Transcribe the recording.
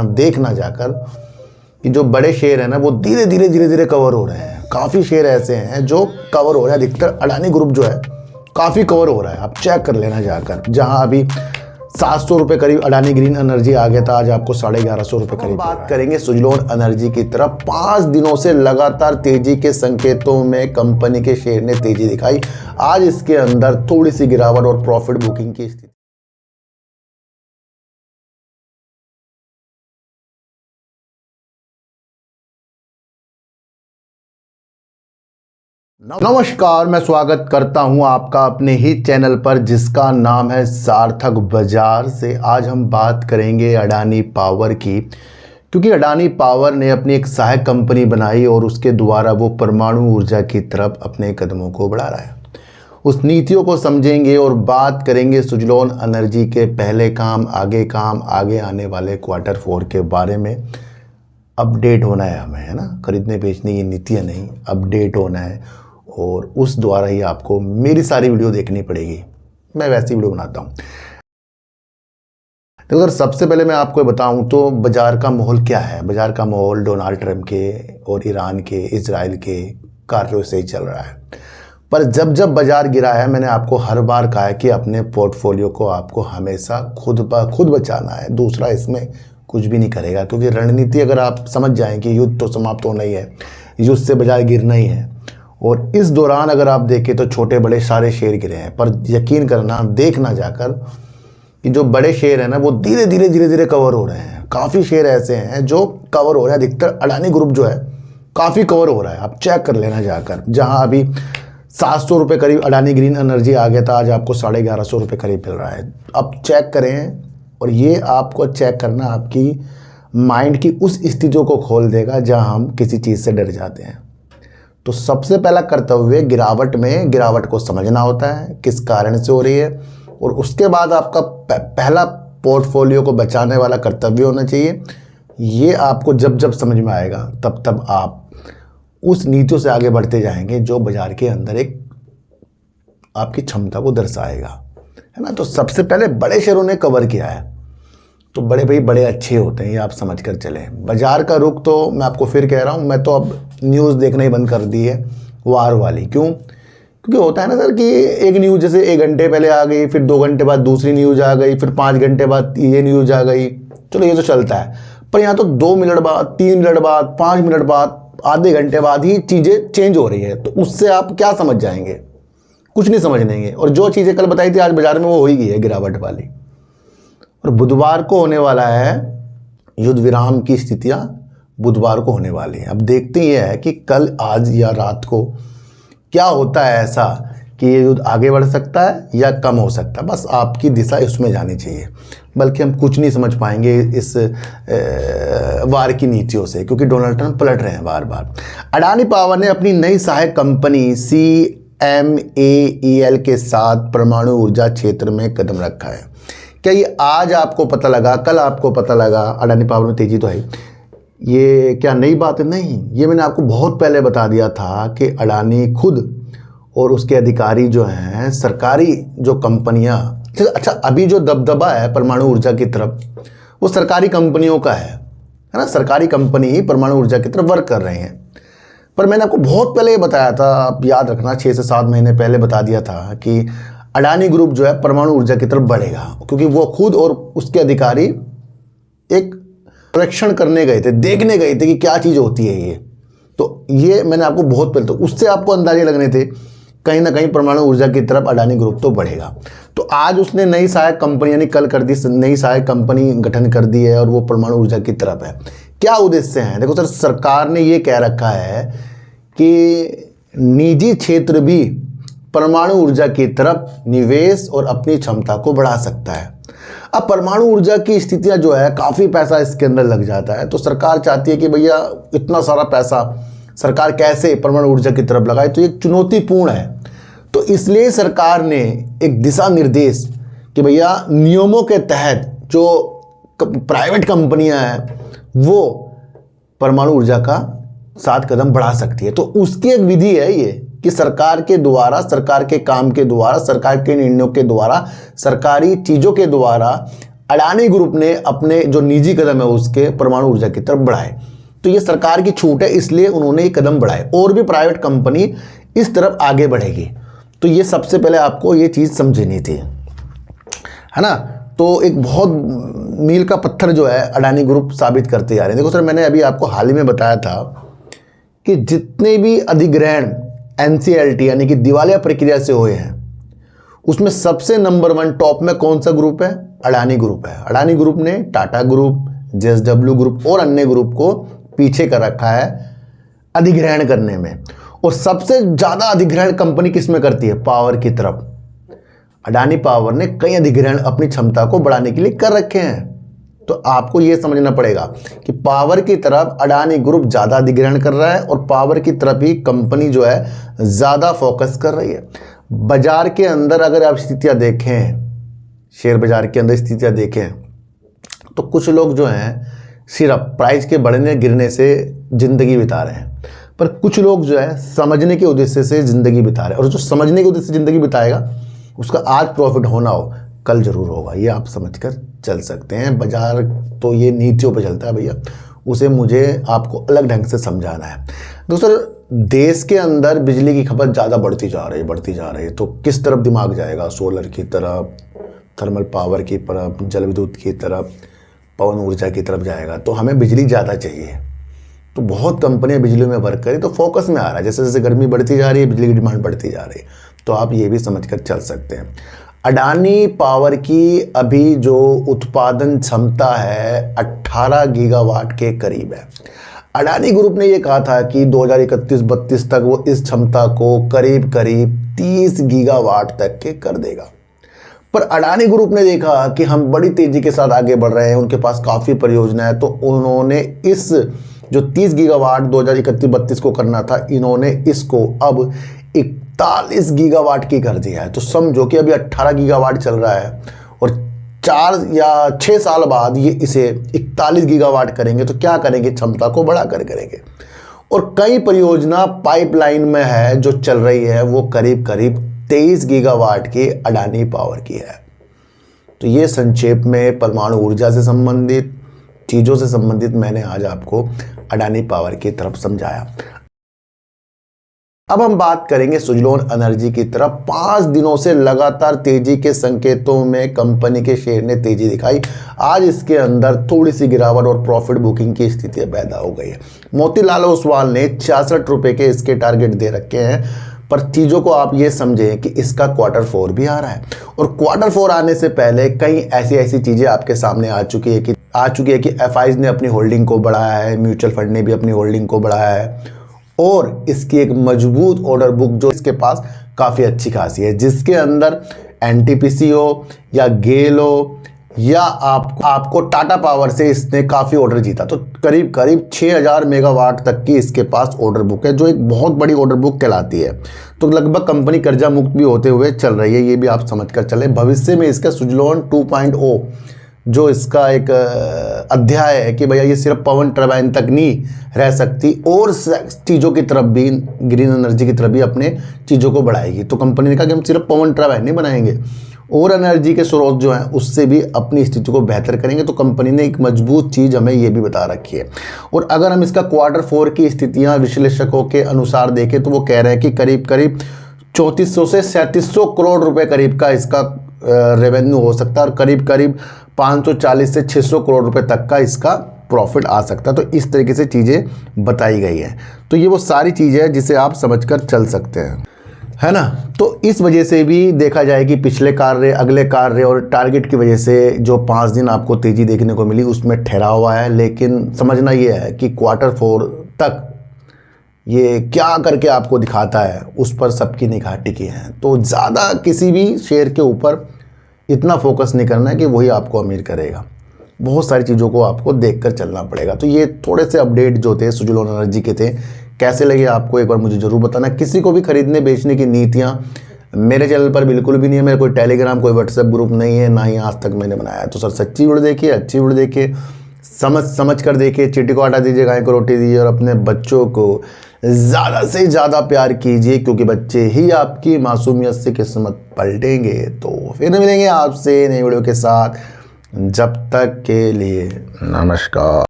देखना जाकर कि जो बड़े शेयर हैं ना वो धीरे धीरे कवर हो रहे हैं। काफ़ी शेयर ऐसे हैं जो कवर हो रहे हैं। अधिकतर अडानी ग्रुप जो है काफ़ी कवर हो रहा है। आप चेक कर लेना जाकर, जहां अभी 700 रुपये करीब अडानी ग्रीन एनर्जी आ गया था, आज आपको 1150 रुपये करीब। बात करेंगे सुजलोन एनर्जी की तरफ। 5 दिनों से लगातार तेजी के संकेतों में कंपनी के शेयर ने तेजी दिखाई। आज इसके अंदर थोड़ी सी गिरावट और प्रॉफिट बुकिंग की स्थिति। नमस्कार, मैं स्वागत करता हूं आपका अपने ही चैनल पर जिसका नाम है सार्थक बाजार से। आज हम बात करेंगे अडानी पावर की, क्योंकि अडानी पावर ने अपनी एक सहायक कंपनी बनाई और उसके द्वारा वो परमाणु ऊर्जा की तरफ अपने कदमों को बढ़ा रहा है। उस नीतियों को समझेंगे और बात करेंगे सुजलोन एनर्जी के पहले काम, आगे आने वाले Q4 के बारे में। अपडेट होना है हमें, है ना। खरीदने बेचने की नीतियाँ नहीं, अपडेट होना है और उस द्वारा ही आपको मेरी सारी वीडियो देखनी पड़ेगी। मैं वैसी वीडियो बनाता हूँ। तो अगर सबसे पहले मैं आपको बताऊं तो बाज़ार का माहौल क्या है। बाज़ार का माहौल डोनाल्ड ट्रंप के और ईरान के, इजराइल के कार्यों से ही चल रहा है। पर जब बाज़ार गिरा है, मैंने आपको हर बार कहा है कि अपने पोर्टफोलियो को आपको हमेशा खुद बचाना है। दूसरा इसमें कुछ भी नहीं करेगा, क्योंकि रणनीति अगर आप समझ जाएं कि युद्ध तो समाप्त होना ही है, युद्ध से बाज़ार गिरना ही है। और इस दौरान अगर आप देखें तो छोटे बड़े सारे शेयर गिरे हैं। पर यकीन करना, देखना जाकर कि जो बड़े शेयर हैं ना वो धीरे धीरे कवर हो रहे हैं। काफ़ी शेयर ऐसे हैं जो कवर हो रहे हैं। अधिकतर अडानी ग्रुप जो है काफ़ी कवर हो रहा है। आप चेक कर लेना जाकर, जहां अभी 700 रुपये करीब अडानी ग्रीन एनर्जी आ गया था, आज आपको 1150 रुपये करीब मिल रहा है। अब चेक करें, और ये आपको चेक करना आपकी माइंड की उस स्थितियों को खोल देगा जहाँ हम किसी चीज़ से डर जाते हैं। तो सबसे पहला कर्तव्य गिरावट को समझना होता है, किस कारण से हो रही है। और उसके बाद आपका पहला पोर्टफोलियो को बचाने वाला कर्तव्य होना चाहिए। ये आपको जब समझ में आएगा तब आप उस नीतियों से आगे बढ़ते जाएंगे जो बाजार के अंदर एक आपकी क्षमता को दर्शाएगा, है ना। तो सबसे पहले बड़े शेयरों ने कवर किया है, तो बड़े भाई बड़े अच्छे होते हैं, ये आप समझ कर चलें। बाजार का रुख तो मैं आपको फिर कह रहा हूँ, मैं तो अब न्यूज़ देखना ही बंद कर दी है वार वाली। क्यों? क्योंकि होता है ना सर कि एक न्यूज़ जैसे 1 घंटे पहले आ गई, फिर 2 घंटे बाद दूसरी न्यूज़ आ गई, फिर 5 घंटे बाद ये न्यूज़ आ गई। चलो ये तो चलता है, पर यहाँ तो 2 मिनट बाद, 3 मिनट बाद, 5 मिनट बाद, आधे घंटे बाद ही चीज़ें चेंज हो रही है। तो उससे आप क्या समझ जाएंगे? कुछ नहीं समझ लेंगे। और जो चीज़ें कल बताई थी आज बाजार में वो हो ही गई है, गिरावट वाली। और बुधवार को होने वाला है युद्ध विराम की स्थितियां, बुधवार को होने वाली हैं। अब देखते ही है कि कल, आज या रात को क्या होता है ऐसा कि ये युद्ध आगे बढ़ सकता है या कम हो सकता है। बस आपकी दिशा इसमें जानी चाहिए, बल्कि हम कुछ नहीं समझ पाएंगे इस वार की नीतियों से, क्योंकि डोनाल्ड ट्रंप पलट रहे हैं बार बार। अडानी पावर ने अपनी नई सहायक कंपनी CMAEL के साथ परमाणु ऊर्जा क्षेत्र में कदम रखा है। क्या ये आज आपको पता लगा, कल आपको पता लगा? अडानी पावर में तेजी तो है, ये क्या नई बात है? नहीं, ये मैंने आपको बहुत पहले बता दिया था कि अडानी खुद और उसके अधिकारी जो हैं, सरकारी जो कंपनियां, अच्छा अभी जो दबदबा है परमाणु ऊर्जा की तरफ वो सरकारी कंपनियों का है ना। सरकारी कंपनी ही परमाणु ऊर्जा की तरफ वर्क कर रहे हैं। पर मैंने आपको बहुत पहले ये बताया था, आप याद रखना, 6 से 7 महीने पहले बता दिया था कि अडानी ग्रुप जो है परमाणु ऊर्जा की तरफ बढ़ेगा, क्योंकि वो खुद और उसके अधिकारी एक परीक्षण करने गए थे, देखने गए थे कि क्या चीज़ होती है ये। तो ये मैंने आपको बहुत पहले, तो उससे आपको अंदाजे लगने थे कहीं ना कहीं परमाणु ऊर्जा की तरफ अडानी ग्रुप तो बढ़ेगा। तो आज उसने नई सहायक कंपनी, यानी कल कर दी, नई सहायक कंपनी गठन कर दी है और वो परमाणु ऊर्जा की तरफ है। क्या उद्देश्य है? देखो सर, सरकार ने ये कह रखा है कि निजी क्षेत्र भी परमाणु ऊर्जा की तरफ निवेश और अपनी क्षमता को बढ़ा सकता है। अब परमाणु ऊर्जा की स्थितियां जो है, काफ़ी पैसा इसके अंदर लग जाता है। तो सरकार चाहती है कि भैया इतना सारा पैसा सरकार कैसे परमाणु ऊर्जा की तरफ लगाए, तो ये चुनौतीपूर्ण है। तो इसलिए सरकार ने एक दिशा निर्देश कि भैया नियमों के तहत जो प्राइवेट कंपनियां हैं वो परमाणु ऊर्जा का 7 कदम बढ़ा सकती है। तो उसकी एक विधि है ये कि सरकार के द्वारा, सरकार के काम के द्वारा, सरकार के निर्णयों के द्वारा, सरकारी चीज़ों के द्वारा अडानी ग्रुप ने अपने जो निजी कदम है उसके परमाणु ऊर्जा की तरफ बढ़ाए। तो ये सरकार की छूट है, इसलिए उन्होंने ये कदम बढ़ाए, और भी प्राइवेट कंपनी इस तरफ आगे बढ़ेगी। तो ये सबसे पहले आपको ये चीज़ समझनी थी, है ना। तो एक बहुत मील का पत्थर जो है अडानी ग्रुप साबित करते जा रहे हैं। देखो सर, मैंने अभी आपको हाल ही में बताया था कि जितने भी अधिग्रहण NCLT यानी कि दिवालिया प्रक्रिया से हुए हैं, उसमें सबसे नंबर 1 टॉप में कौन सा ग्रुप है? अडानी ग्रुप है। अडानी ग्रुप ने टाटा ग्रुप, JSW ग्रुप और अन्य ग्रुप को पीछे कर रखा है अधिग्रहण करने में। और सबसे ज़्यादा अधिग्रहण कंपनी किस में करती है? पावर की तरफ। अडानी पावर ने कई अधिग्रहण अपनी क्षमता को बढ़ाने के लिए कर रखे हैं। तो आपको यह समझना पड़ेगा कि पावर की तरफ अडानी ग्रुप ज़्यादा अधिग्रहण कर रहा है और पावर की तरफ ही कंपनी जो है ज़्यादा फोकस कर रही है। बाजार के अंदर अगर आप स्थितियाँ देखें, शेयर बाजार के अंदर स्थितियाँ देखें, तो कुछ लोग जो हैं सिर्फ प्राइस के बढ़ने गिरने से ज़िंदगी बिता रहे हैं, पर कुछ लोग जो है समझने के उद्देश्य से ज़िंदगी बिता रहे हैं। और जो समझने के उद्देश्य से ज़िंदगी बिताएगा उसका आज प्रॉफिट होना हो, कल ज़रूर होगा, ये आप समझकर चल सकते हैं। बाजार तो ये नीतियों पे चलता है भैया, उसे मुझे आपको अलग ढंग से समझाना है। दोस्तों, देश के अंदर बिजली की खपत ज़्यादा बढ़ती जा रही है, तो किस तरफ दिमाग जाएगा? सोलर की तरफ, थर्मल पावर की तरफ, जल विद्युत की तरफ, पवन ऊर्जा की तरफ जाएगा। तो हमें बिजली ज़्यादा चाहिए, तो बहुत कंपनियां बिजली में वर्क करें, तो फोकस में आ रहा है। जैसे जैसे गर्मी बढ़ती जा रही है, बिजली की डिमांड बढ़ती जा रही है, तो आप ये भी समझकर चल सकते हैं। अडानी पावर की अभी जो उत्पादन क्षमता है 18 गीगावाट के करीब है। अडानी ग्रुप ने ये कहा था कि 2031-32 तक वो इस क्षमता को करीब करीब 30 गीगावाट तक के कर देगा। पर अडानी ग्रुप ने देखा कि हम बड़ी तेज़ी के साथ आगे बढ़ रहे हैं, उनके पास काफ़ी परियोजना है, तो उन्होंने इस जो 30 गीगावाट 2031-32 को करना था, इन्होंने इसको अब 41 गीगावाट की कर दिया है। तो समझो कि अभी 18 गीगावाट चल रहा है और 4 या 6 साल बाद ये इसे 41 गीगावाट करेंगे। तो क्या करेंगे? क्षमता को बढ़ाकर करेंगे। और कई परियोजना पाइपलाइन में है जो चल रही है, वो करीब करीब 23 गीगावाट की अडानी पावर की है। तो ये संक्षेप में परमाणु ऊर्जा से संबंधित चीज़ों से संबंधित मैंने आज आपको अडानी पावर की तरफ समझाया। अब हम बात करेंगे सुजलोन एनर्जी की तरफ। 5 दिनों से लगातार तेजी के संकेतों में कंपनी के शेयर ने तेजी दिखाई। आज इसके अंदर थोड़ी सी गिरावट और प्रॉफिट बुकिंग की स्थिति पैदा हो गई है। मोतीलाल ओसवाल ने 66 रुपये के इसके टारगेट दे रखे हैं, पर चीज़ों को आप ये समझें कि इसका Q4 भी आ रहा है, और Q4 आने से पहले कई ऐसी चीज़ें आपके सामने आ चुकी है कि FIs ने अपनी होल्डिंग को बढ़ाया है, म्यूचुअल फंड ने भी अपनी होल्डिंग को बढ़ाया है, और इसकी एक मजबूत ऑर्डर बुक जो इसके पास काफ़ी अच्छी खासी है, जिसके अंदर NTPC हो या गेल हो या आपको टाटा पावर से इसने काफ़ी ऑर्डर जीता। तो करीब करीब 6000 मेगावाट तक की इसके पास ऑर्डर बुक है, जो एक बहुत बड़ी ऑर्डर बुक कहलाती है। तो लगभग कंपनी कर्जा मुक्त भी होते हुए चल रही है, ये भी आप समझ कर चले। भविष्य में इसका सुजलोन 2.0 जो इसका एक अध्याय है कि भैया ये सिर्फ पवन टरबाइन तक नहीं रह सकती, और चीज़ों की तरफ भी, ग्रीन एनर्जी की तरफ भी अपने चीज़ों को बढ़ाएगी। तो कंपनी ने कहा कि हम सिर्फ पवन टरबाइन नहीं बनाएंगे, और एनर्जी के स्रोत जो हैं उससे भी अपनी स्थिति को बेहतर करेंगे। तो कंपनी ने एक मजबूत चीज़ हमें ये भी बता रखी है। और अगर हम इसका Q4 की स्थितियाँ विश्लेषकों के अनुसार देखें, तो वो कह रहे हैं कि करीब करीब 3400 से 3700 करोड़ रुपए करीब का इसका रेवेन्यू हो सकता है, और करीब करीब 540 से 600 करोड़ रुपए तक का इसका प्रॉफिट आ सकता है। तो इस तरीके से चीज़ें बताई गई हैं। तो ये वो सारी चीज़ें हैं जिसे आप समझकर चल सकते हैं, है ना। तो इस वजह से भी देखा जाए कि पिछले कार्य, अगले कार्य और टारगेट की वजह से जो 5 दिन आपको तेज़ी देखने को मिली उसमें ठहरा हुआ है। लेकिन समझना ये है कि Q4 तक ये क्या करके आपको दिखाता है, उस पर सबकी निगाह टिकी है। तो ज़्यादा किसी भी शेयर के ऊपर इतना फोकस नहीं करना है कि वही आपको अमीर करेगा। बहुत सारी चीज़ों को आपको देखकर चलना पड़ेगा। तो ये थोड़े से अपडेट जो थे सुजलोन एनर्जी के थे, कैसे लगे आपको एक बार मुझे ज़रूर बताना। किसी को भी खरीदने बेचने की नीतियाँ मेरे चैनल पर बिल्कुल भी नहीं है। मेरा कोई टेलीग्राम, कोई व्हाट्सएप ग्रुप नहीं है, ना ही आज तक मैंने बनाया है। तो सर सच्ची वीडियो देखिए, अच्छी वीडियो देखिए, समझ कर देखिए, चींटी को आटा दीजिए, गाय को रोटी दीजिए, और अपने बच्चों को ज़्यादा से ज़्यादा प्यार कीजिए, क्योंकि बच्चे ही आपकी मासूमियत से किस्मत पलटेंगे। तो फिर मिलेंगे आपसे नई वीडियो के साथ। जब तक के लिए नमस्कार।